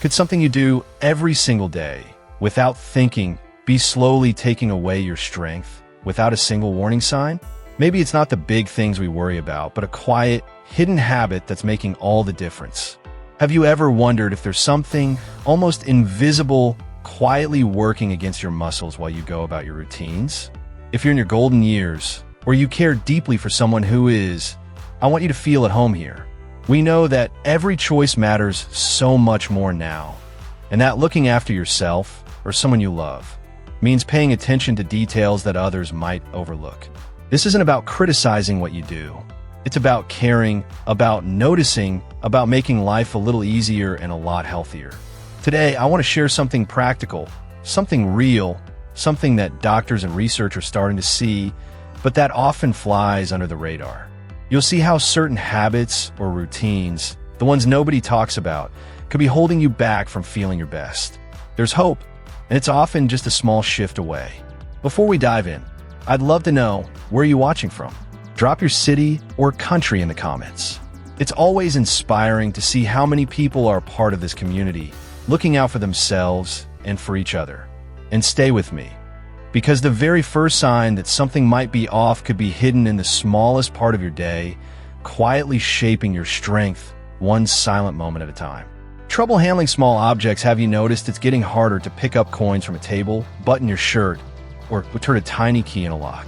Could something you do every single day, without thinking, be slowly taking away your strength, without a single warning sign? Maybe it's not the big things we worry about, but a quiet, hidden habit that's making all the difference. Have you ever wondered if there's something almost invisible quietly working against your muscles while you go about your routines? If you're in your golden years, or you care deeply for someone who is, I want you to feel at home here. We know that every choice matters so much more now, and that looking after yourself or someone you love means paying attention to details that others might overlook. This isn't about criticizing what you do. It's about caring, about noticing, about making life a little easier and a lot healthier. Today, I want to share something practical, something real, something that doctors and research are starting to see, but that often flies under the radar. You'll see how certain habits or routines, the ones nobody talks about, could be holding you back from feeling your best. There's hope, and it's often just a small shift away. Before we dive in, I'd love to know where you're watching from. Drop your city or country in the comments. It's always inspiring to see how many people are part of this community, looking out for themselves and for each other. And stay with me, because the very first sign that something might be off could be hidden in the smallest part of your day, quietly shaping your strength, one silent moment at a time. Trouble handling small objects? Have you noticed it's getting harder to pick up coins from a table, button your shirt, or turn a tiny key in a lock?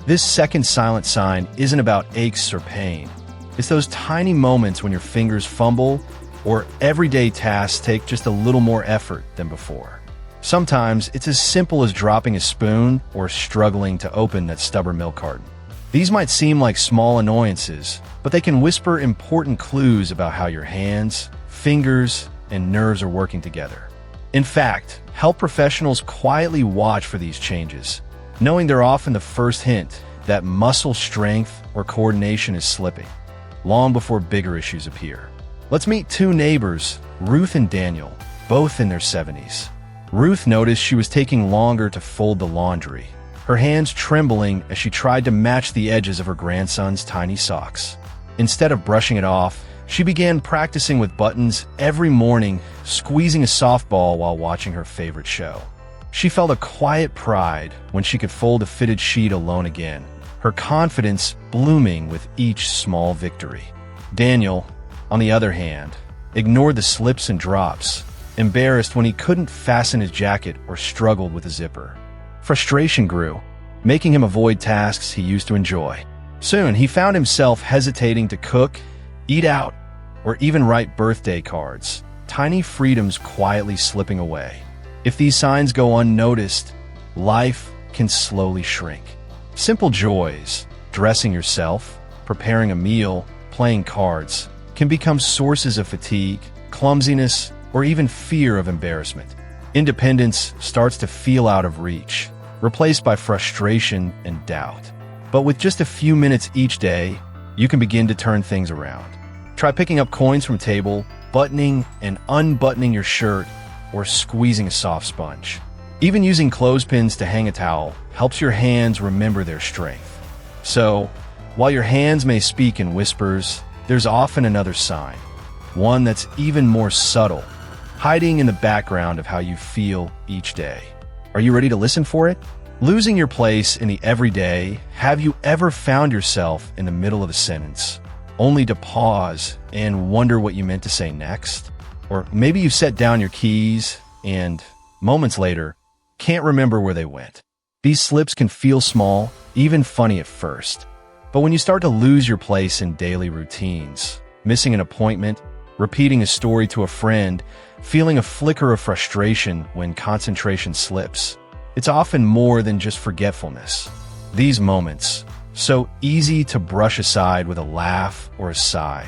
This second silent sign isn't about aches or pain. It's those tiny moments when your fingers fumble or everyday tasks take just a little more effort than before. Sometimes it's as simple as dropping a spoon or struggling to open that stubborn milk carton. These might seem like small annoyances, but they can whisper important clues about how your hands, fingers, and nerves are working together. In fact, health professionals quietly watch for these changes, knowing they're often the first hint that muscle strength or coordination is slipping, long before bigger issues appear. Let's meet two neighbors, Ruth and Daniel, both in their 70s. Ruth noticed she was taking longer to fold the laundry, her hands trembling as she tried to match the edges of her grandson's tiny socks. Instead of brushing it off, she began practicing with buttons every morning, squeezing a softball while watching her favorite show. She felt a quiet pride when she could fold a fitted sheet alone again, her confidence blooming with each small victory. Daniel, on the other hand, ignored the slips and drops, embarrassed when he couldn't fasten his jacket or struggled with a zipper. Frustration grew, making him avoid tasks he used to enjoy. Soon, he found himself hesitating to cook, eat out, or even write birthday cards, tiny freedoms quietly slipping away. If these signs go unnoticed, life can slowly shrink. Simple joys, dressing yourself, preparing a meal, playing cards, can become sources of fatigue, clumsiness, or even fear of embarrassment. Independence starts to feel out of reach, replaced by frustration and doubt. But with just a few minutes each day, you can begin to turn things around. Try picking up coins from a table, buttoning and unbuttoning your shirt, or squeezing a soft sponge. Even using clothespins to hang a towel helps your hands remember their strength. So, while your hands may speak in whispers, there's often another sign, one that's even more subtle, hiding in the background of how you feel each day. Are you ready to listen for it? Losing your place in the everyday, have you ever found yourself in the middle of a sentence, only to pause and wonder what you meant to say next? Or maybe you've set down your keys and, moments later, can't remember where they went. These slips can feel small, even funny at first. But when you start to lose your place in daily routines, missing an appointment, repeating a story to a friend, feeling a flicker of frustration when concentration slips, it's often more than just forgetfulness. These moments, so easy to brush aside with a laugh or a sigh,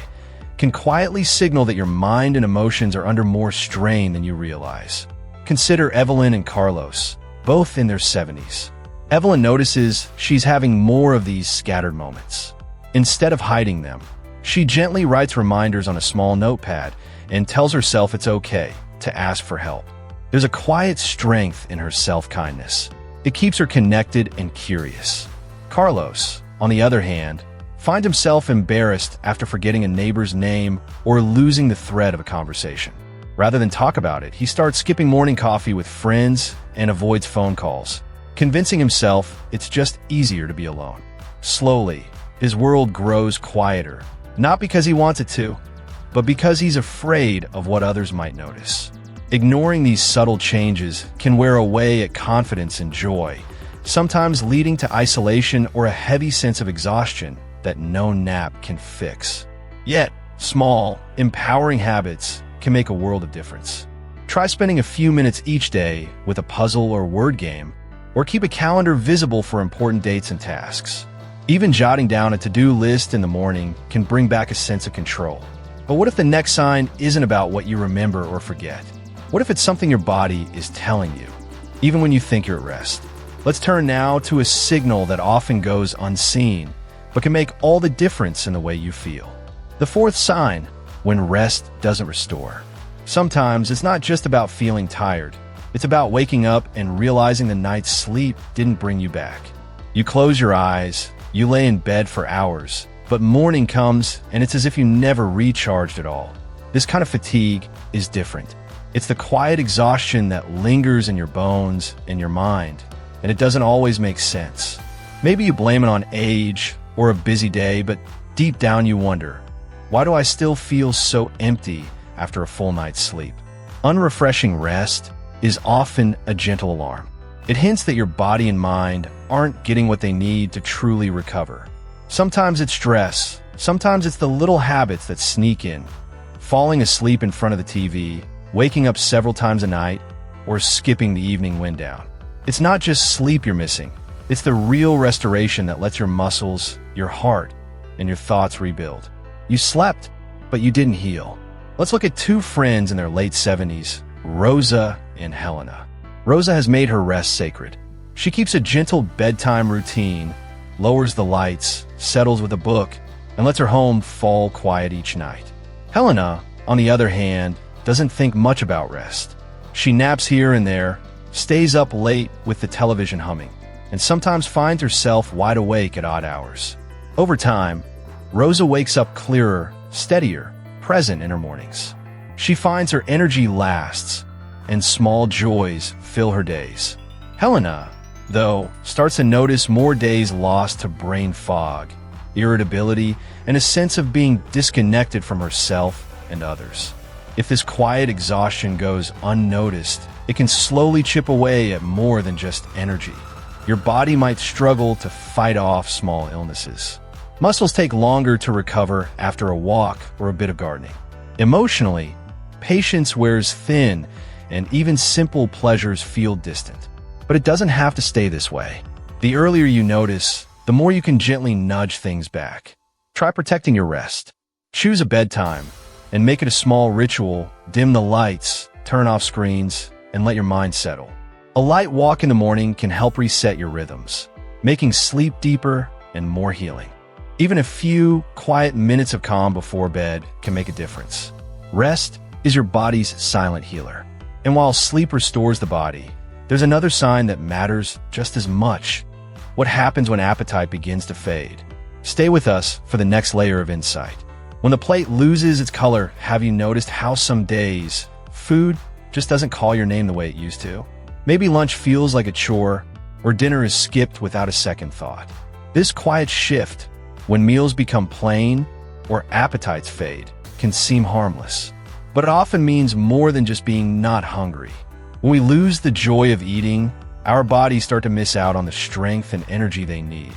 can quietly signal that your mind and emotions are under more strain than you realize. Consider Evelyn and Carlos, both in their 70s. Evelyn notices she's having more of these scattered moments. Instead of hiding them, she gently writes reminders on a small notepad and tells herself it's okay to ask for help. There's a quiet strength in her self-kindness. It keeps her connected and curious. Carlos, on the other hand, finds himself embarrassed after forgetting a neighbor's name or losing the thread of a conversation. Rather than talk about it, he starts skipping morning coffee with friends and avoids phone calls, convincing himself it's just easier to be alone. Slowly, his world grows quieter, not because he wants it to, but because he's afraid of what others might notice. Ignoring these subtle changes can wear away at confidence and joy, sometimes leading to isolation or a heavy sense of exhaustion that no nap can fix. Yet, small, empowering habits can make a world of difference. Try spending a few minutes each day with a puzzle or word game, or keep a calendar visible for important dates and tasks. Even jotting down a to-do list in the morning can bring back a sense of control. But what if the next sign isn't about what you remember or forget? What if it's something your body is telling you, even when you think you're at rest? Let's turn now to a signal that often goes unseen, but can make all the difference in the way you feel. The fourth sign: when rest doesn't restore. Sometimes it's not just about feeling tired. It's about waking up and realizing the night's sleep didn't bring you back. You close your eyes, you lay in bed for hours, but morning comes and it's as if you never recharged at all. This kind of fatigue is different. It's the quiet exhaustion that lingers in your bones and your mind, and it doesn't always make sense. Maybe you blame it on age or a busy day, but deep down you wonder, why do I still feel so empty after a full night's sleep? Unrefreshing rest is often a gentle alarm. It hints that your body and mind aren't getting what they need to truly recover. Sometimes it's stress, sometimes it's the little habits that sneak in. Falling asleep in front of the TV, waking up several times a night, or skipping the evening wind down. It's not just sleep you're missing, it's the real restoration that lets your muscles, your heart, and your thoughts rebuild. You slept, but you didn't heal. Let's look at two friends in their late 70s, Rosa and Helena. Rosa has made her rest sacred. She keeps a gentle bedtime routine, lowers the lights, settles with a book, and lets her home fall quiet each night. Helena, on the other hand, doesn't think much about rest. She naps here and there, stays up late with the television humming, and sometimes finds herself wide awake at odd hours. Over time, Rosa wakes up clearer, steadier, present in her mornings. She finds her energy lasts, and small joys fill her days. Helena, though, starts to notice more days lost to brain fog, irritability, and a sense of being disconnected from herself and others. If this quiet exhaustion goes unnoticed, it can slowly chip away at more than just energy. Your body might struggle to fight off small illnesses. Muscles take longer to recover after a walk or a bit of gardening. Emotionally, patience wears thin, and even simple pleasures feel distant. But it doesn't have to stay this way. The earlier you notice, the more you can gently nudge things back. Try protecting your rest. Choose a bedtime, and make it a small ritual. Dim the lights, turn off screens, and let your mind settle. A light walk in the morning can help reset your rhythms, making sleep deeper and more healing. Even a few quiet minutes of calm before bed can make a difference. Rest is your body's silent healer. And while sleep restores the body, there's another sign that matters just as much: what happens when appetite begins to fade. Stay with us for the next layer of insight. When the plate loses its color, have you noticed how some days food just doesn't call your name the way it used to? Maybe lunch feels like a chore, or dinner is skipped without a second thought. This quiet shift, when meals become plain or appetites fade, can seem harmless. But it often means more than just being not hungry. When we lose the joy of eating, our bodies start to miss out on the strength and energy they need.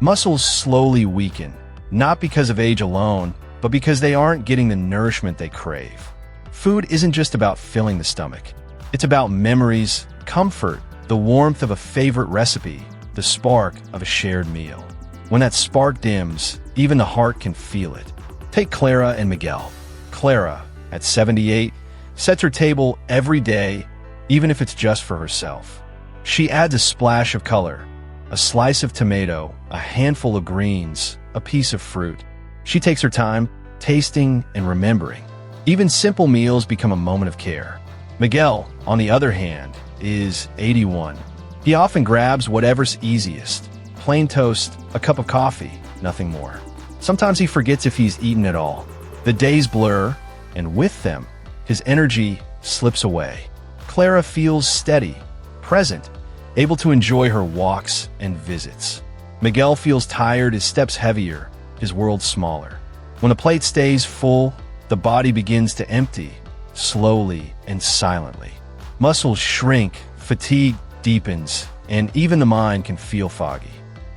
Muscles slowly weaken, not because of age alone, but because they aren't getting the nourishment they crave. Food isn't just about filling the stomach. It's about memories, comfort, the warmth of a favorite recipe, the spark of a shared meal. When that spark dims, even the heart can feel it. Take Clara and Miguel. Clara, at 78, sets her table every day, even if it's just for herself. She adds a splash of color, a slice of tomato, a handful of greens, a piece of fruit. She takes her time, tasting and remembering. Even simple meals become a moment of care. Miguel, on the other hand, is 81. He often grabs whatever's easiest: plain toast, a cup of coffee, nothing more. Sometimes he forgets if he's eaten at all. The days blur, and with them, his energy slips away. Clara feels steady, present, able to enjoy her walks and visits. Miguel feels tired, his steps heavier, his world smaller. When the plate stays full, the body begins to empty, slowly and silently. Muscles shrink, fatigue deepens, and even the mind can feel foggy.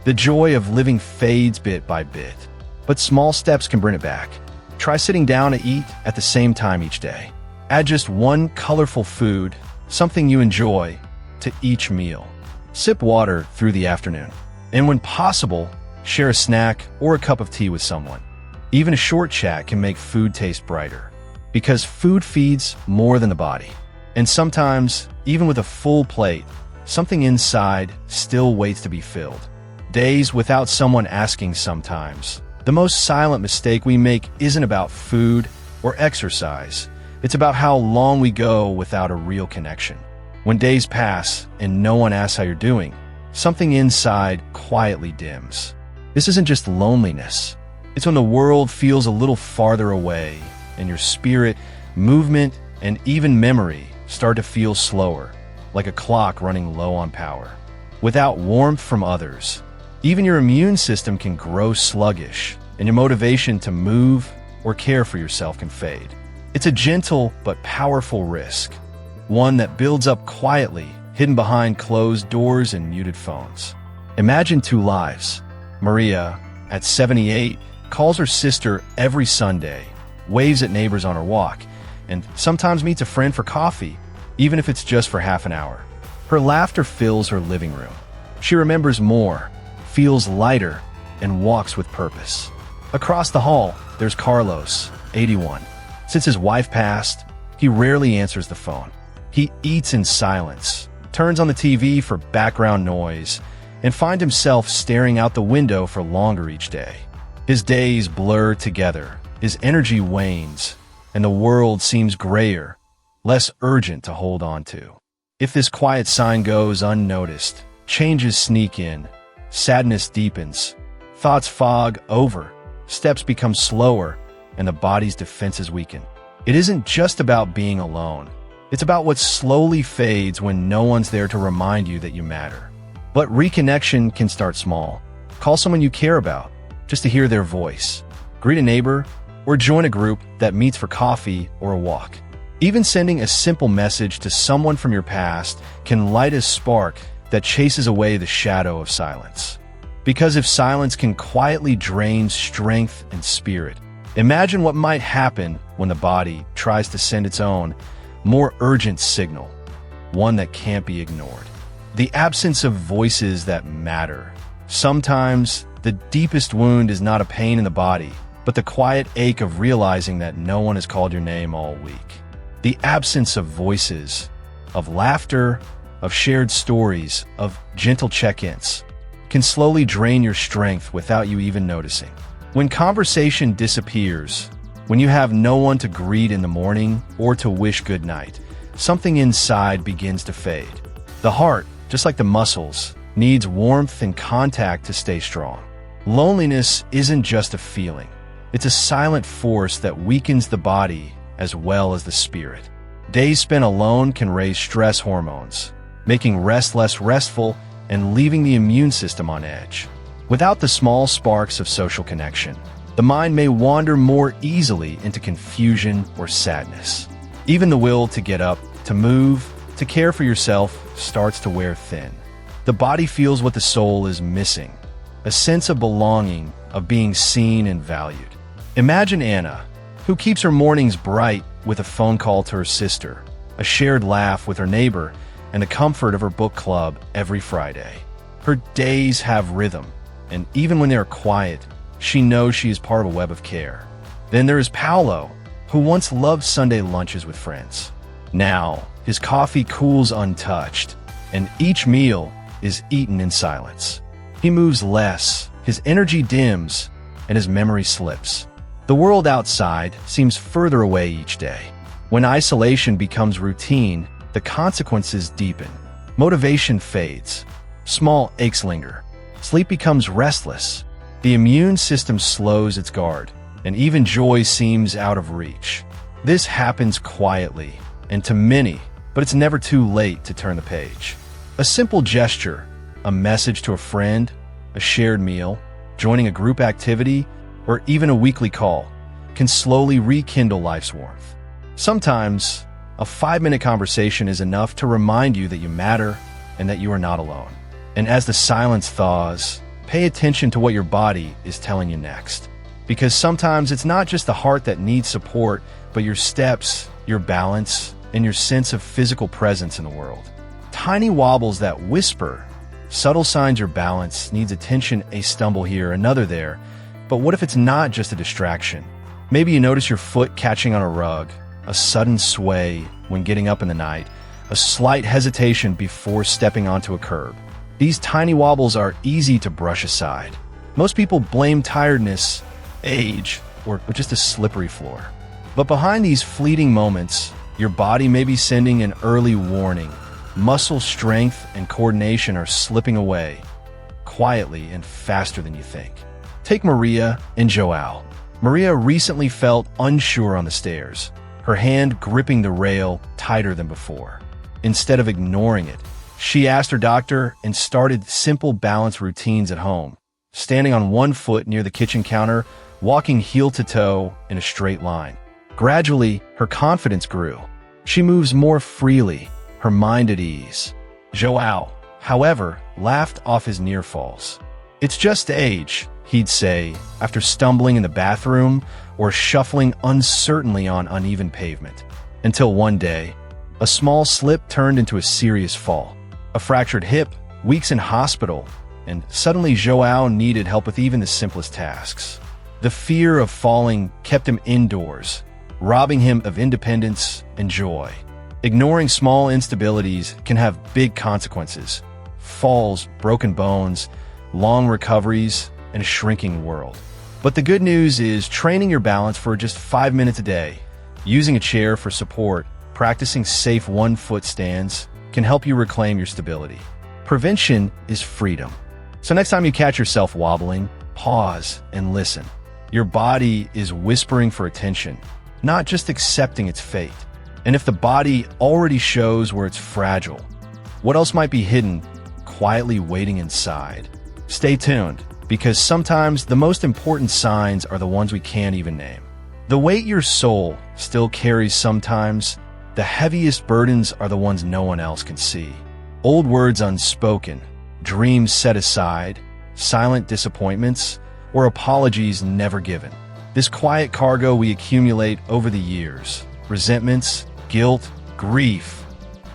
The joy of living fades bit by bit, but small steps can bring it back. Try sitting down to eat at the same time each day. Add just one colorful food, something you enjoy, to each meal. Sip water through the afternoon. And when possible, share a snack or a cup of tea with someone. Even a short chat can make food taste brighter, because food feeds more than the body. And sometimes, even with a full plate, something inside still waits to be filled. Days without someone asking sometimes. The most silent mistake we make isn't about food or exercise. It's about how long we go without a real connection. When days pass and no one asks how you're doing, something inside quietly dims. This isn't just loneliness. It's when the world feels a little farther away and your spirit, movement, and even memory start to feel slower, like a clock running low on power. Without warmth from others, even your immune system can grow sluggish, and your motivation to move or care for yourself can fade. It's a gentle but powerful risk, one that builds up quietly, hidden behind closed doors and muted phones. Imagine two lives. Maria, at 78, calls her sister every Sunday, waves at neighbors on her walk, and sometimes meets a friend for coffee, even if it's just for half an hour. Her laughter fills her living room. She remembers more, feels lighter, and walks with purpose. Across the hall, there's Carlos, 81. Since his wife passed, he rarely answers the phone. He eats in silence, turns on the TV for background noise, and finds himself staring out the window for longer each day. His days blur together, his energy wanes, and the world seems grayer, less urgent to hold on to. If this quiet sign goes unnoticed, changes sneak in, sadness deepens, thoughts fog over, steps become slower, and the body's defenses weaken. It isn't just about being alone. It's about what slowly fades when no one's there to remind you that you matter. But reconnection can start small. Call someone you care about, just to hear their voice. Greet a neighbor, or join a group that meets for coffee or a walk. Even sending a simple message to someone from your past can light a spark that chases away the shadow of silence. Because if silence can quietly drain strength and spirit, imagine what might happen when the body tries to send its own, more urgent signal, one that can't be ignored. The absence of voices that matter. Sometimes, the deepest wound is not a pain in the body, but the quiet ache of realizing that no one has called your name all week. The absence of voices, of laughter, of shared stories, of gentle check-ins, can slowly drain your strength without you even noticing. When conversation disappears, when you have no one to greet in the morning or to wish good night, something inside begins to fade. The heart, just like the muscles, needs warmth and contact to stay strong. Loneliness isn't just a feeling. It's a silent force that weakens the body as well as the spirit. Days spent alone can raise stress hormones, making rest less restful and leaving the immune system on edge. Without the small sparks of social connection, the mind may wander more easily into confusion or sadness. Even the will to get up, to move, to care for yourself starts to wear thin. The body feels what the soul is missing, a sense of belonging, of being seen and valued. Imagine Anna, who keeps her mornings bright with a phone call to her sister, a shared laugh with her neighbor, and the comfort of her book club every Friday. Her days have rhythm, and even when they are quiet, she knows she is part of a web of care. Then there is Paolo, who once loved Sunday lunches with friends. Now, his coffee cools untouched, and each meal is eaten in silence. He moves less, his energy dims, and his memory slips. The world outside seems further away each day. When isolation becomes routine, the consequences deepen. Motivation fades. Small aches linger. Sleep becomes restless. The immune system slows its guard, and even joy seems out of reach. This happens quietly, and to many, but it's never too late to turn the page. A simple gesture, a message to a friend, a shared meal, joining a group activity, or even a weekly call can slowly rekindle life's warmth. Sometimes, a 5-minute conversation is enough to remind you that you matter and that you are not alone. And as the silence thaws, pay attention to what your body is telling you next. Because sometimes it's not just the heart that needs support, but your steps, your balance, and your sense of physical presence in the world. Tiny wobbles that whisper, subtle signs your balance needs attention, a stumble here, another there. But what if it's not just a distraction? Maybe you notice your foot catching on a rug, a sudden sway when getting up in the night, a slight hesitation before stepping onto a curb. These tiny wobbles are easy to brush aside. Most people blame tiredness, age, or just a slippery floor. But behind these fleeting moments, your body may be sending an early warning. Muscle strength and coordination are slipping away, quietly and faster than you think. Take Maria and Joao. Maria recently felt unsure on the stairs, her hand gripping the rail tighter than before. Instead of ignoring it, she asked her doctor and started simple balance routines at home, standing on one foot near the kitchen counter, walking heel to toe in a straight line. Gradually, her confidence grew. She moves more freely, her mind at ease. Joao, however, laughed off his near falls. "It's just age," he'd say, after stumbling in the bathroom or shuffling uncertainly on uneven pavement. Until one day, a small slip turned into a serious fall. A fractured hip, weeks in hospital, and suddenly Joao needed help with even the simplest tasks. The fear of falling kept him indoors, robbing him of independence and joy. Ignoring small instabilities can have big consequences. Falls, broken bones, long recoveries, and a shrinking world. But the good news is training your balance for just 5 minutes a day, using a chair for support, practicing safe one-foot stands can help you reclaim your stability. Prevention is freedom. So next time you catch yourself wobbling, pause and listen. Your body is whispering for attention, not just accepting its fate. And if the body already shows where it's fragile, what else might be hidden, quietly waiting inside? Stay tuned, because sometimes the most important signs are the ones we can't even name. The weight your soul still carries sometimes, the heaviest burdens are the ones no one else can see. Old words unspoken, dreams set aside, silent disappointments, or apologies never given. This quiet cargo we accumulate over the years, resentments, guilt, grief,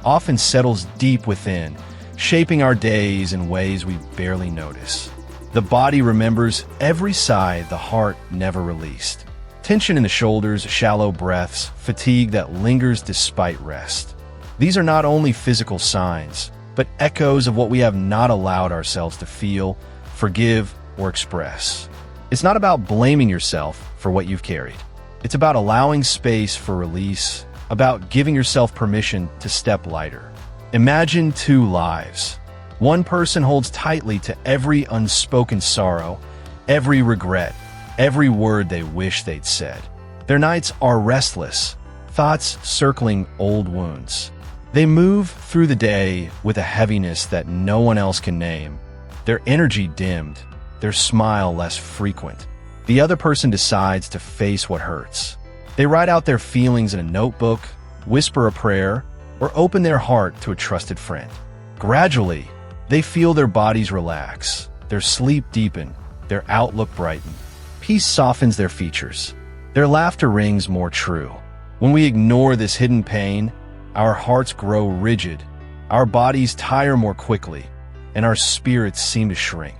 often settles deep within, shaping our days in ways we barely notice. The body remembers every sigh the heart never released. Tension in the shoulders, shallow breaths, fatigue that lingers despite rest. These are not only physical signs, but echoes of what we have not allowed ourselves to feel, forgive, or express. It's not about blaming yourself for what you've carried. It's about allowing space for release, about giving yourself permission to step lighter. Imagine 2 lives. One person holds tightly to every unspoken sorrow, every regret, every word they wish they'd said. Their nights are restless, thoughts circling old wounds. They move through the day with a heaviness that no one else can name, their energy dimmed, their smile less frequent. The other person decides to face what hurts. They write out their feelings in a notebook, whisper a prayer, or open their heart to a trusted friend. Gradually, they feel their bodies relax, their sleep deepen, their outlook brighten. Peace softens their features. Their laughter rings more true. When we ignore this hidden pain, our hearts grow rigid, our bodies tire more quickly, and our spirits seem to shrink.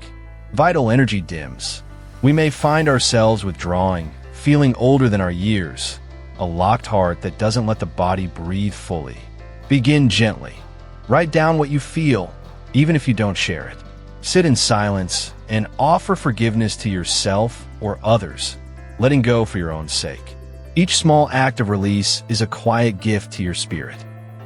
Vital energy dims. We may find ourselves withdrawing, feeling older than our years, a locked heart that doesn't let the body breathe fully. Begin gently. Write down what you feel, even if you don't share it. Sit in silence and offer forgiveness to yourself or others, letting go for your own sake. Each small act of release is a quiet gift to your spirit.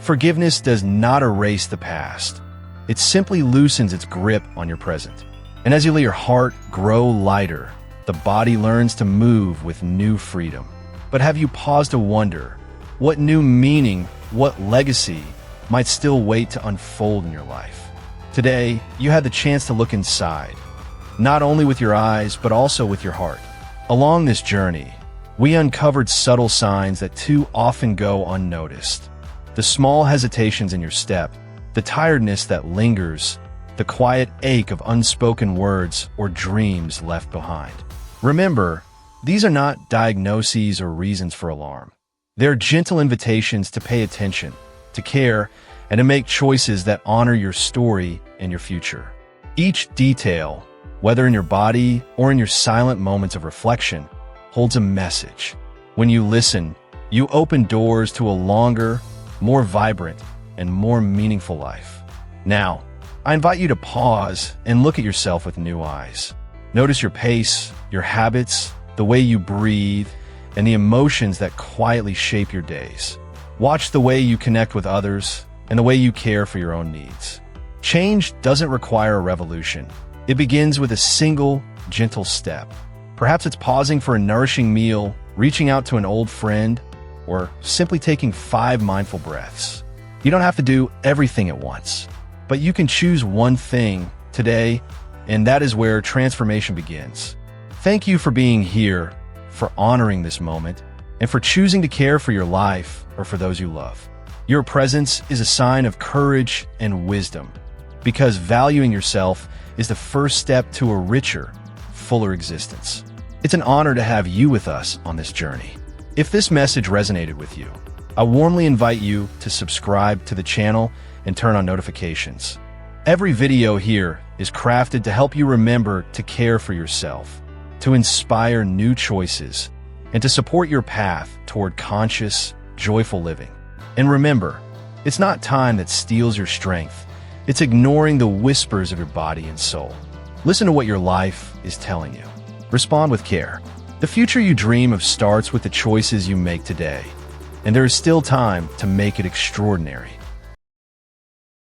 Forgiveness does not erase the past. It simply loosens its grip on your present. And as you let your heart grow lighter, the body learns to move with new freedom. But have you paused to wonder, what new meaning what legacy might still wait to unfold in your life. Today, you had the chance to look inside, not only with your eyes, but also with your heart. Along this journey, we uncovered subtle signs that too often go unnoticed. The small hesitations in your step, the tiredness that lingers, the quiet ache of unspoken words or dreams left behind. Remember, these are not diagnoses or reasons for alarm. They're gentle invitations to pay attention, to care, and to make choices that honor your story and your future. Each detail, whether in your body or in your silent moments of reflection, holds a message. When you listen, you open doors to a longer, more vibrant, and more meaningful life. Now, I invite you to pause and look at yourself with new eyes. Notice your pace, your habits, the way you breathe, and the emotions that quietly shape your days. Watch the way you connect with others and the way you care for your own needs. Change doesn't require a revolution. It begins with a single, gentle step. Perhaps it's pausing for a nourishing meal, reaching out to an old friend, or simply taking 5 mindful breaths. You don't have to do everything at once, but you can choose one thing today, and that is where transformation begins. Thank you for being here, for honoring this moment, and for choosing to care for your life or for those you love. Your presence is a sign of courage and wisdom, because valuing yourself is the first step to a richer, fuller existence. It's an honor to have you with us on this journey. If this message resonated with you, I warmly invite you to subscribe to the channel and turn on notifications. Every video here is crafted to help you remember to care for yourself, to inspire new choices, and to support your path toward conscious, joyful living. And remember, it's not time that steals your strength. It's ignoring the whispers of your body and soul. Listen to what your life is telling you. Respond with care. The future you dream of starts with the choices you make today, and there is still time to make it extraordinary.